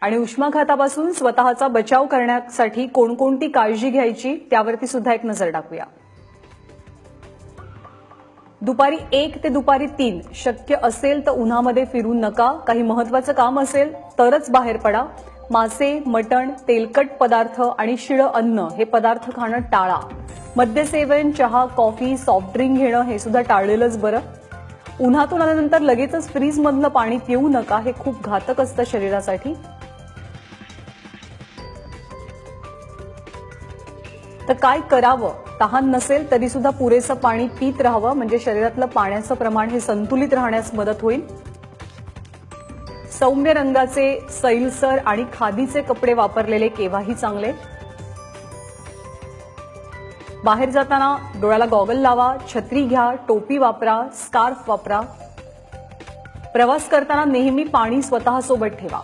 आणि उष्माघातापासून स्वतःचा बचाव करण्यासाठी कोणकोणती काळजी घ्यायची त्यावरती सुद्धा एक नजर टाकूया। दुपारी 1 ते दुपारी 3 शक्य असेल तर उन्हामध्ये फिरू नका। काही महत्त्वाचं काम असेल तरच बाहेर पडा। मासे, मटण, तेलकट पदार्थ आणि शिळं अन्न हे पदार्थ खाणं टाळा। मद्यसेवन, चहा, कॉफी, सॉफ्ट ड्रिंक घेणं हे सुद्धा टाळलेलंच बरं। उन्हातून आल्यानंतर लगेचच फ्रीजमधलं पाणी पिऊ नका, हे खूप घातक असतं शरीरासाठी। तर काय करावं? तहान नसेल तरी सुद्धा पुरेसं पाणी पीत राहावं, म्हणजे शरीरातलं पाण्याचं प्रमाण हे संतुलित राहण्यास मदत होईल। सौम्य रंगाचे, सैलसर आणि खादीचे कपडे वापरलेले केव्हाही चांगले। बाहेर जाताना डोळ्याला गॉगल लावा, छत्री घ्या, टोपी वापरा, स्कार्फ वापरा। प्रवास करताना नेहमी पाणी स्वतःसोबत ठेवा।